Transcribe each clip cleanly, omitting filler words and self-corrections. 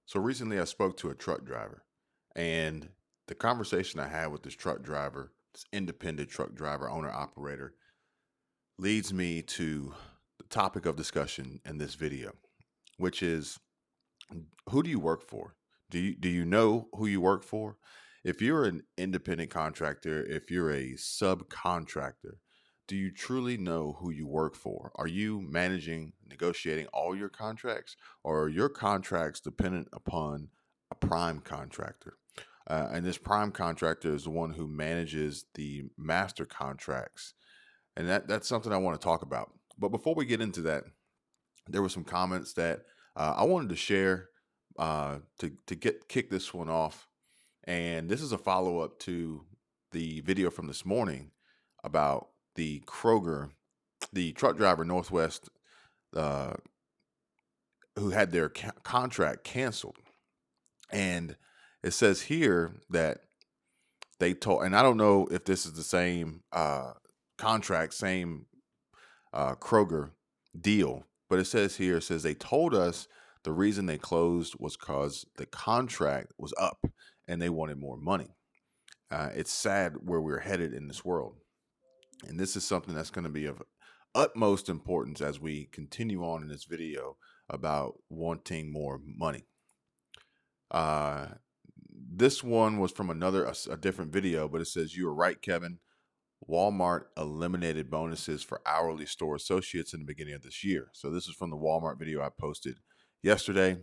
So recently I spoke to a truck driver, and the conversation I had with this truck driver, this independent truck driver, owner operator, leads me to the topic of discussion in this video, which is, who do you work for? Do you know who you work for? If you're an independent contractor, if you're a subcontractor, do you truly know who you work for? Are you managing, negotiating all your contracts, or are your contracts dependent upon a prime contractor? And this prime contractor is the one who manages the master contracts, and that's something I want to talk about. But before we get into that, there were some comments that I wanted to share to get kick this one off, and this is a follow up to the video from this morning about the Kroger, the truck driver Northwest, uh, who had their contract canceled, and it says here that they told, and I don't know if this is the same contract, same Kroger deal. But it says here, it says they told us the reason they closed was because the contract was up and they wanted more money. It's sad where we're headed in this world. And this is something that's going to be of utmost importance as we continue on in this video about wanting more money. Uh, this one was from a different video, but it says, "You were right, Kevin. Walmart eliminated bonuses for hourly store associates in the beginning of this year." So this is from the Walmart video I posted yesterday.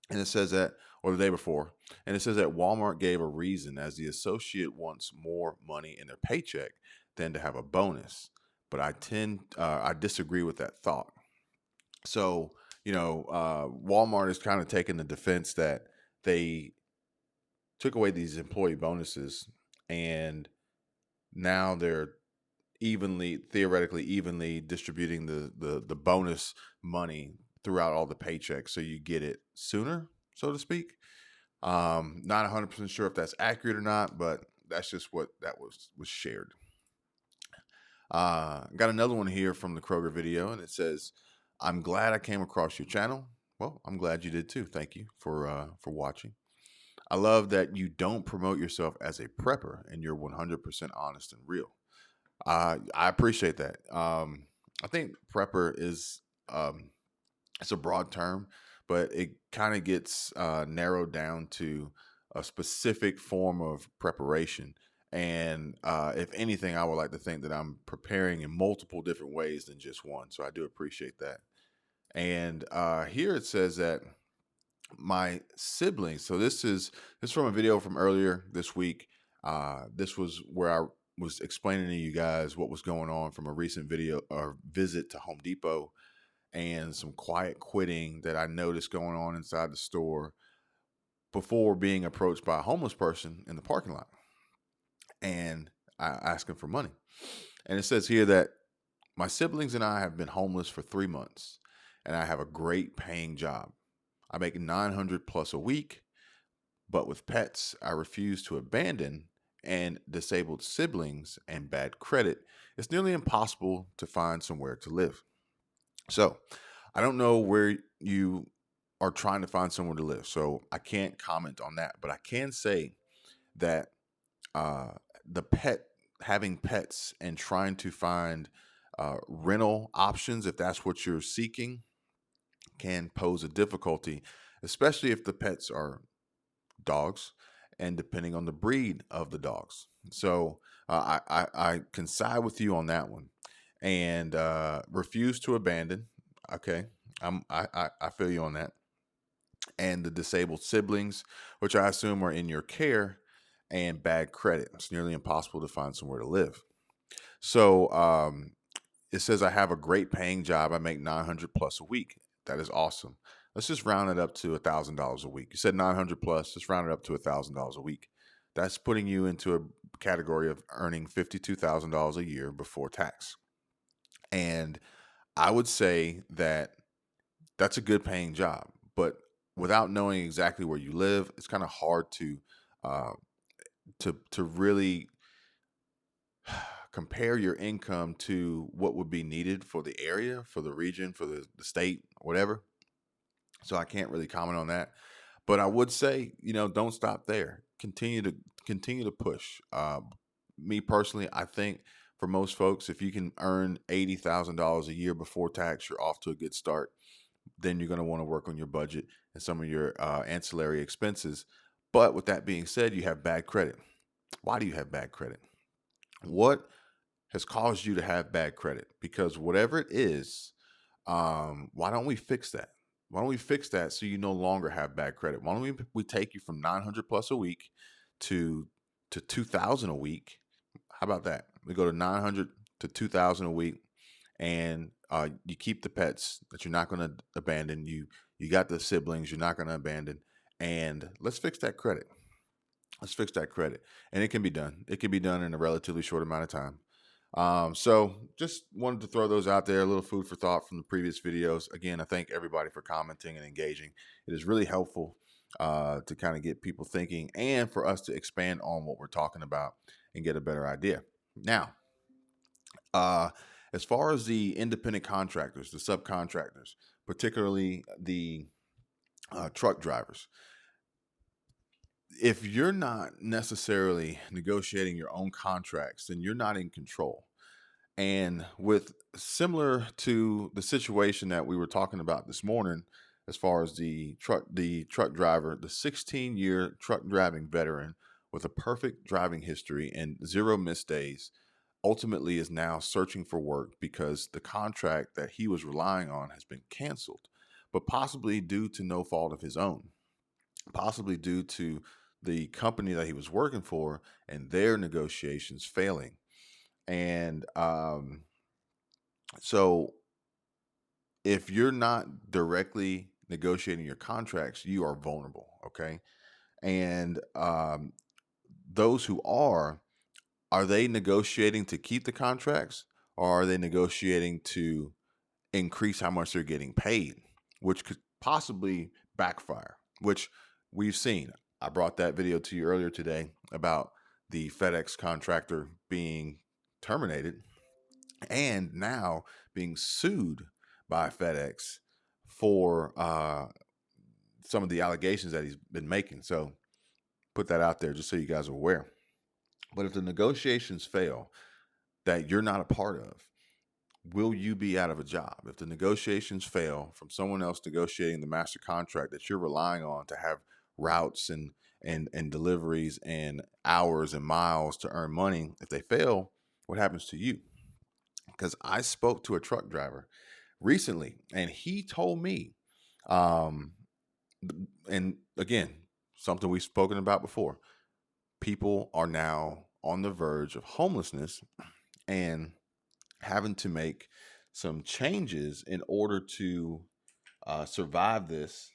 And it says that, or the day before, and it says that Walmart gave a reason as the associate wants more money in their paycheck than to have a bonus. But I disagree with that thought. So, Walmart is kind of taking the defense that they took away these employee bonuses, and now they're theoretically evenly distributing the bonus money throughout all the paychecks, so you get it sooner, so to speak. Not 100% sure if that's accurate or not, but that's just what that was shared. Got another one here from the Kroger video, and it says, "I'm glad I came across your channel." Well, I'm glad you did too. Thank you for watching. "I love that you don't promote yourself as a prepper and you're 100% honest and real." I appreciate that. I think prepper is it's a broad term, but it kind of gets narrowed down to a specific form of preparation. And if anything, I would like to think that I'm preparing in multiple different ways than just one. So I do appreciate that. And here it says that my siblings. So this is from a video from earlier this week. This was where I was explaining to you guys what was going on from a recent video or visit to Home Depot, and some quiet quitting that I noticed going on inside the store before being approached by a homeless person in the parking lot, and I asking for money. And it says here that my siblings and I have been homeless for 3 months, and I have a great paying job. I make 900 plus a week, but with pets I refuse to abandon, and disabled siblings and bad credit, it's nearly impossible to find somewhere to live. So I don't know where you are trying to find somewhere to live, so I can't comment on that. But I can say that uh, the pet having pets and trying to find rental options, if that's what you're seeking, can pose a difficulty, especially if the pets are dogs, and depending on the breed of the dogs. So I can side with you on that one, and refuse to abandon. Okay, I feel you on that. And the disabled siblings, which I assume are in your care, and bad credit. It's nearly impossible to find somewhere to live. So it says I have a great paying job. I make 900 plus a week. That is awesome. Let's just round it up to $1,000 a week. You said 900 plus. Let's round it up to $1,000 a week. That's putting you into a category of earning $52,000 a year before tax. And I would say that that's a good paying job, but without knowing exactly where you live, it's kind of hard uh, to really compare your income to what would be needed for the area, for the region, for the state, whatever. So I can't really comment on that. But I would say, don't stop there. Continue to push. Me personally, I think for most folks, if you can earn $80,000 a year before tax, you're off to a good start. Then you're going to want to work on your budget and some of your ancillary expenses. But with that being said, you have bad credit. Why do you have bad credit? What has caused you to have bad credit? Because whatever it is, why don't we fix that? Why don't we fix that so you no longer have bad credit? Why don't we take you from 900 plus a week to 2,000 a week? How about that? We go to 900 to 2,000 a week, and you keep the pets that you're not going to abandon. You got the siblings you're not going to abandon, and let's fix that credit. Let's fix that credit, and it can be done. It can be done in a relatively short amount of time. So just wanted to throw those out there, a little food for thought from the previous videos. Again, I thank everybody for commenting and engaging. It is really helpful to kind of get people thinking and for us to expand on what we're talking about and get a better idea. Now, uh, as far as the independent contractors, the subcontractors, particularly the truck drivers, if you're not necessarily negotiating your own contracts, then you're not in control. And with similar to the situation that we were talking about this morning, as far as the truck driver, the 16-year truck driving veteran with a perfect driving history and zero missed days, ultimately is now searching for work because the contract that he was relying on has been canceled, but possibly due to no fault of his own, possibly due to the company that he was working for and their negotiations failing. And so if you're not directly negotiating your contracts, you are vulnerable. Okay. And those who are they negotiating to keep the contracts, or are they negotiating to increase how much they're getting paid, which could possibly backfire, which we've seen? I brought that video to you earlier today about the FedEx contractor being terminated and now being sued by FedEx for some of the allegations that he's been making. So put that out there just so you guys are aware. But if the negotiations fail that you're not a part of, will you be out of a job? If the negotiations fail from someone else negotiating the master contract that you're relying on to have routes and deliveries and hours and miles to earn money, if they fail, what happens to you? Because I spoke to a truck driver recently, and he told me, um, and again, something we've spoken about before, people are now on the verge of homelessness and having to make some changes in order to survive this.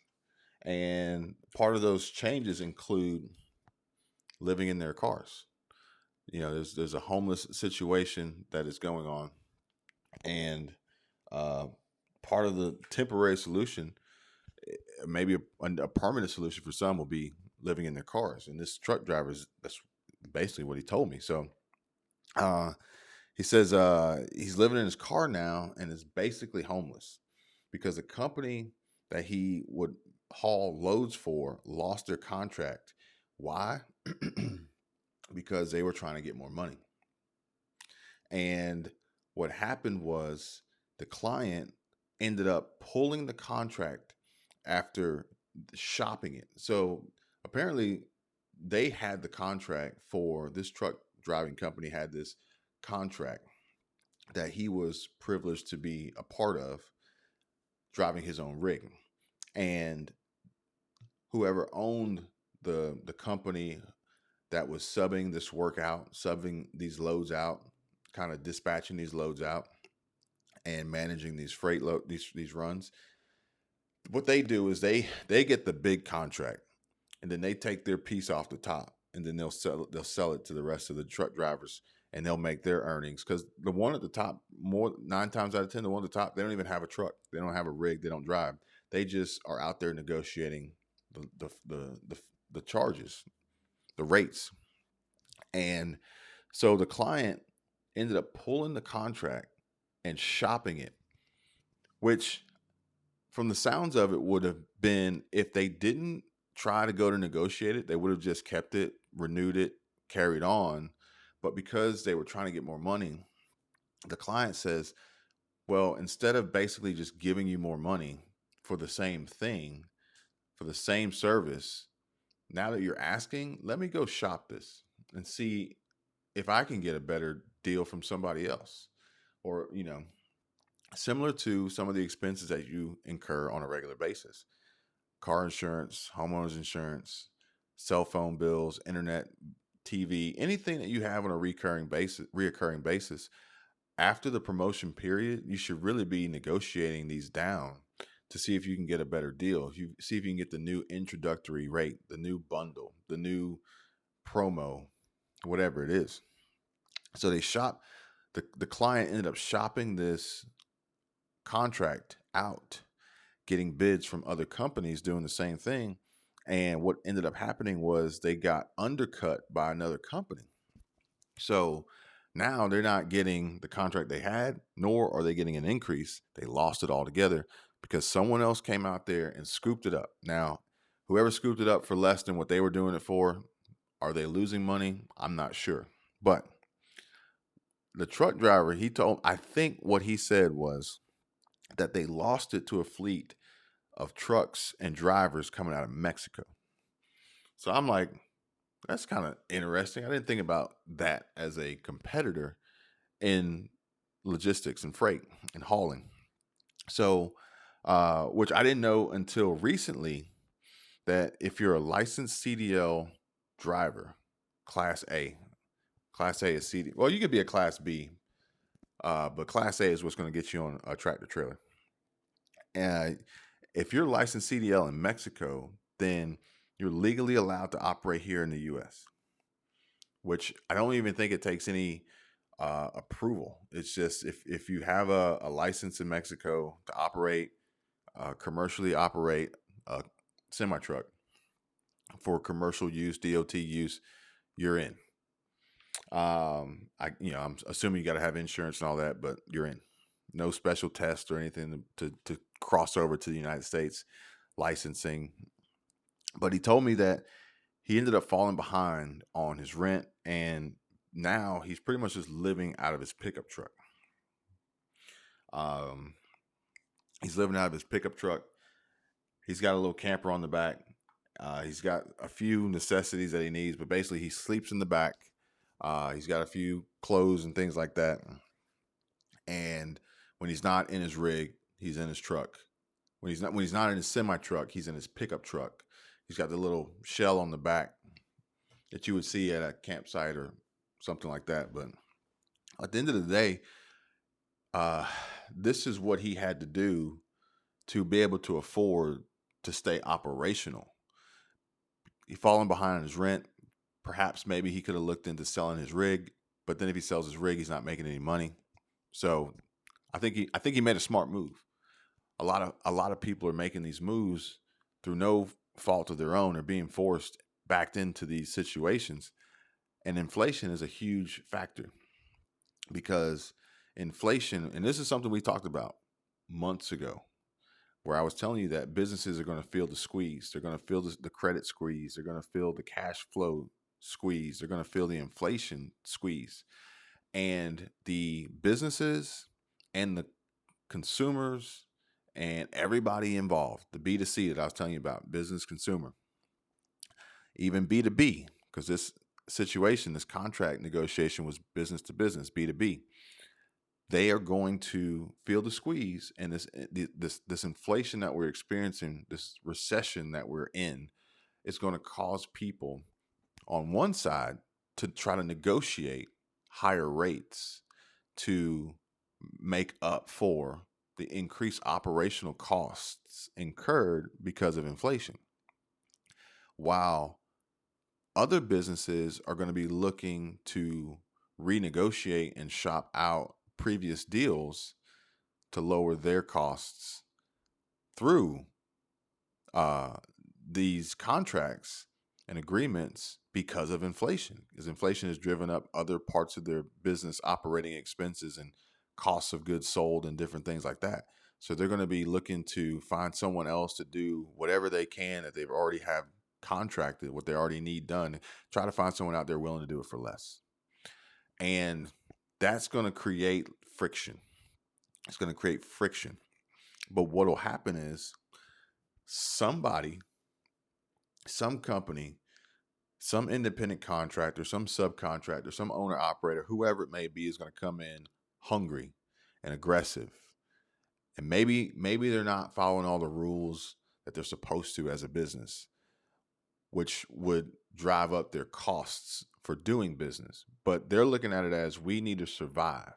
And part of those changes include living in their cars. There's a homeless situation that is going on, and uh, part of the temporary solution, maybe a permanent solution for some, will be living in their cars. And this truck driver, that's basically what he told me. So uh, he says he's living in his car now and is basically homeless because the company that he would haul loads for lost their contract. Why? Because they were trying to get more money. And what happened was the client ended up pulling the contract after shopping it. So apparently they had the contract for this truck driving company, had this contract that he was privileged to be a part of, driving his own rig. And whoever owned the company that was subbing this work out, subbing these loads out, kind of dispatching these loads out and managing these these runs, what they do is they get the big contract, and then they take their piece off the top, and then they'll sell it to the rest of the truck drivers, and they'll make their earnings. Because the one at the top, more 9 times out of 10, the one at the top, they don't even have a truck, they don't have a rig, they don't drive. They just are out there negotiating the charges, the rates. And so the client ended up pulling the contract and shopping it, which from the sounds of it would have been, if they didn't try to go to negotiate it. They would have just kept it, renewed it, carried on. But because they were trying to get more money, the client says, well, instead of basically just giving you more money for the same thing, for the same service, now that you're asking, let me go shop this and see if I can get a better deal from somebody else. Or, similar to some of the expenses that you incur on a regular basis: car insurance, homeowners insurance, cell phone bills, internet, TV, anything that you have on a reoccurring basis. After the promotion period, you should really be negotiating these down to see if you can get a better deal. See if you can get the new introductory rate, the new bundle, the new promo, whatever it is. So the client ended up shopping this contract out, getting bids from other companies doing the same thing. And what ended up happening was they got undercut by another company. So now they're not getting the contract they had, nor are they getting an increase. They lost it altogether because someone else came out there and scooped it up. Now, whoever scooped it up for less than what they were doing it for, are they losing money? I'm not sure. But the truck driver, I think what he said was that they lost it to a fleet of trucks and drivers coming out of Mexico. So I'm like, that's kind of interesting. I didn't think about that as a competitor in logistics and freight and hauling. So, which I didn't know until recently, that if you're a licensed CDL driver, Class A is CD. Well, you could be a Class B, but Class A is what's going to get you on a tractor trailer. And if you're licensed CDL in Mexico, then you're legally allowed to operate here in the U.S., which I don't even think it takes any approval. It's just if you have a license in Mexico to operate, commercially operate a semi truck for commercial use, DOT use, you're in. I'm assuming you got to have insurance and all that, but you're in. No special test or anything to cross over to the United States licensing. But he told me that he ended up falling behind on his rent, and now he's pretty much just living out of his pickup truck. He's living out of his pickup truck. He's got a little camper on the back. He's got a few necessities that he needs, but basically he sleeps in the back. He's got a few clothes and things like that. And when he's not in his rig, he's in his truck. When he's not in his semi truck, he's in his pickup truck. He's got the little shell on the back that you would see at a campsite or something like that. But at the end of the day, this is what he had to do to be able to afford to stay operational. He's falling behind on his rent. Perhaps maybe he could have looked into selling his rig, but then if he sells his rig, he's not making any money. So I think he made a smart move. A lot of people are making these moves through no fault of their own, or being forced backed into these situations. And inflation is a huge factor, because inflation, and this is something we talked about months ago, where I was telling you that businesses are going to feel the squeeze. They're going to feel the credit squeeze. They're going to feel the cash flow squeeze. They're going to feel the inflation squeeze. And the businesses and the consumers and everybody involved, the B2C that I was telling you about, business, consumer, even B2B, because this situation, this contract negotiation was business to business, B2B. They are going to feel the squeeze, and this inflation that we're experiencing, this recession that we're in, is going to cause people on one side to try to negotiate higher rates to make up for the increased operational costs incurred because of inflation, while other businesses are going to be looking to renegotiate and shop out previous deals to lower their costs through these contracts and agreements because of inflation. Because inflation has driven up other parts of their business operating expenses and costs of goods sold and different things like that. So they're going to be looking to find someone else to do whatever they can that they've already have contracted, what they already need done, try to find someone out there willing to do it for less. And that's going to create friction. It's going to create friction. But what will happen is somebody, some company, some independent contractor, some subcontractor, some owner operator, whoever it may be, is going to come in hungry and aggressive. And maybe they're not following all the rules that they're supposed to as a business, which would drive up their costs for doing business. But they're looking at it as, we need to survive.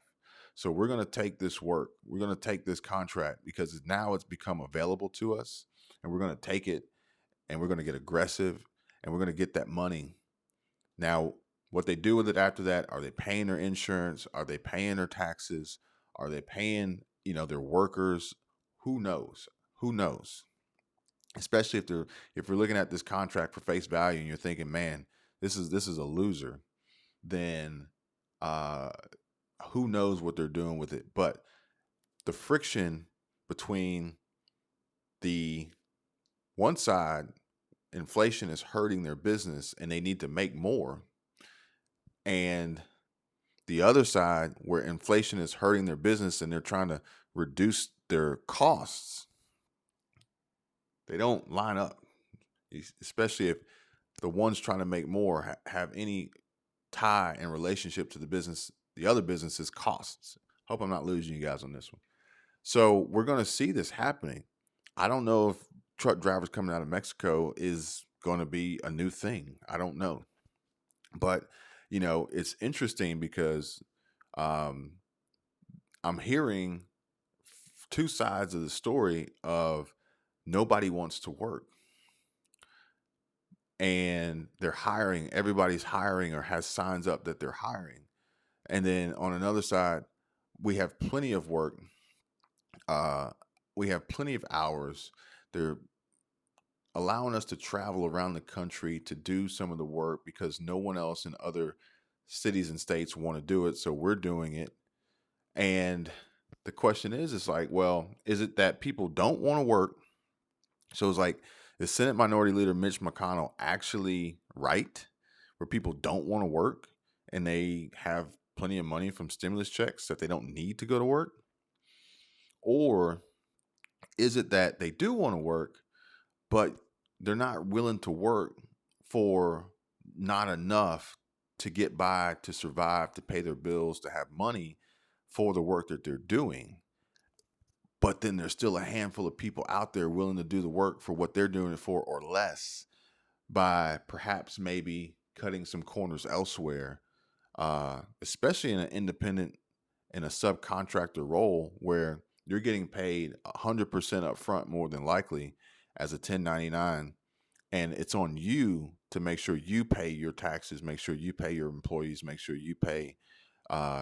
So we're going to take this work. We're going to take this contract because now it's become available to us, and we're going to take it, and we're going to get aggressive, and we're going to get that money. Now, what they do with it after that, are they paying their insurance? Are they paying their taxes? Are they paying, their workers? Who knows? Who knows? Especially if you're looking at this contract for face value and you're thinking, man, this is a loser, then who knows what they're doing with it. But the friction between the one side, inflation is hurting their business and they need to make more, and the other side, where inflation is hurting their business and they're trying to reduce their costs, they don't line up, especially if the ones trying to make more have any tie and relationship to the other business's costs. Hope I'm not losing you guys on this one. So we're going to see this happening. I don't know if truck drivers coming out of Mexico is going to be a new thing. I don't know. But, it's interesting because I'm hearing two sides of the story of nobody wants to work. And they're hiring, everybody's hiring or has signs up that they're hiring. And then on another side, we have plenty of work. We have plenty of hours. They're allowing us to travel around the country to do some of the work because no one else in other cities and states want to do it. So we're doing it. And the question is, it's like, well, is it that people don't want to work? So it's like, is Senate Minority Leader Mitch McConnell actually right, where people don't want to work and they have plenty of money from stimulus checks that they don't need to go to work? Or is it that they do want to work, but they're not willing to work for not enough to get by, to survive, to pay their bills, to have money for the work that they're doing? But then there's still a handful of people out there willing to do the work for what they're doing it for or less, by perhaps maybe cutting some corners elsewhere, especially in an independent, in a subcontractor role where you're getting paid 100% up front, more than likely, as a 1099. And it's on you to make sure you pay your taxes, make sure you pay your employees, make sure you pay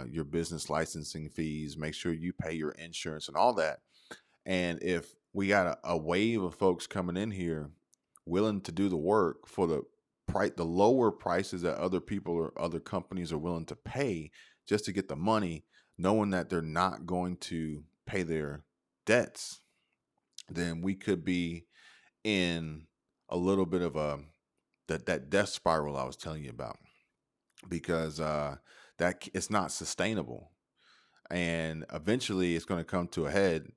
your business licensing fees, make sure you pay your insurance and all that. And if we got a wave of folks coming in here willing to do the work for the lower prices that other people or other companies are willing to pay just to get the money, knowing that they're not going to pay their debts, then we could be in a little bit of that death spiral I was telling you about, because that it's not sustainable, and eventually it's going to come to a head,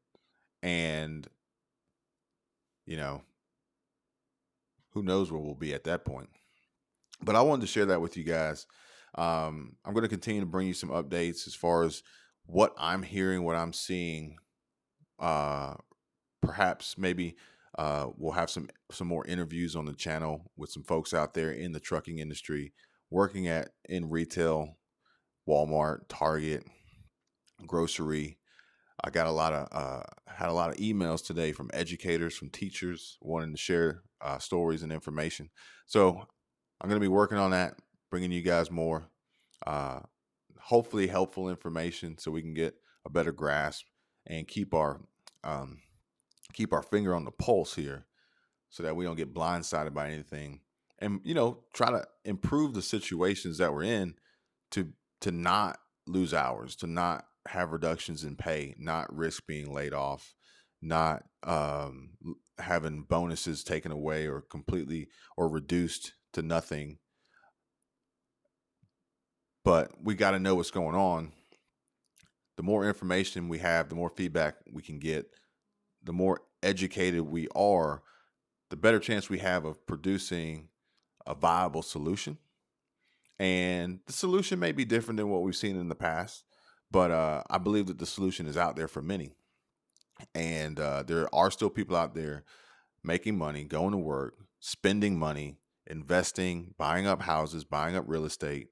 and who knows where we'll be at that point. But I wanted to share that with you guys. I'm going to continue to bring you some updates as far as what I'm hearing, what I'm seeing. Perhaps maybe we'll have some more interviews on the channel with some folks out there in the trucking industry, working in retail, Walmart, Target, grocery. I got had a lot of emails today from educators, from teachers wanting to share stories and information. So I'm going to be working on that, bringing you guys more, hopefully helpful information, so we can get a better grasp and keep our finger on the pulse here, so that we don't get blindsided by anything, and try to improve the situations that we're in to not lose hours, to not have reductions in pay, not risk being laid off, not having bonuses taken away or completely or reduced to nothing. But we got to know what's going on. The more information we have, the more feedback we can get, the more educated we are, the better chance we have of producing a viable solution. And the solution may be different than what we've seen in the past, but I believe that the solution is out there for many. And there are still people out there making money, going to work, spending money, investing, buying up houses, buying up real estate,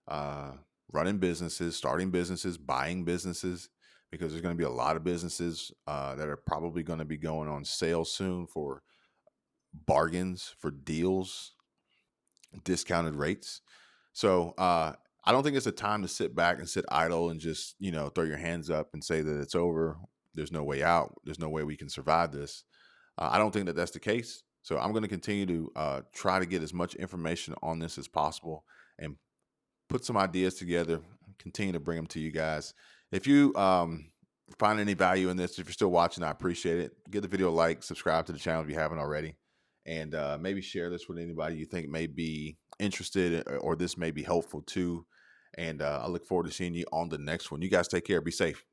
uh, running businesses, starting businesses, buying businesses, because there's going to be a lot of businesses that are probably going to be going on sale soon for bargains, for deals, discounted rates. So I don't think it's a time to sit back and sit idle and just, throw your hands up and say that it's over. There's no way out. There's no way we can survive this. I don't think that that's the case. So I'm going to continue to try to get as much information on this as possible and put some ideas together, continue to bring them to you guys. If you find any value in this, if you're still watching, I appreciate it. Give the video a like, subscribe to the channel if you haven't already, and maybe share this with anybody you think may be interested or this may be helpful too. And I look forward to seeing you on the next one. You guys take care. Be safe.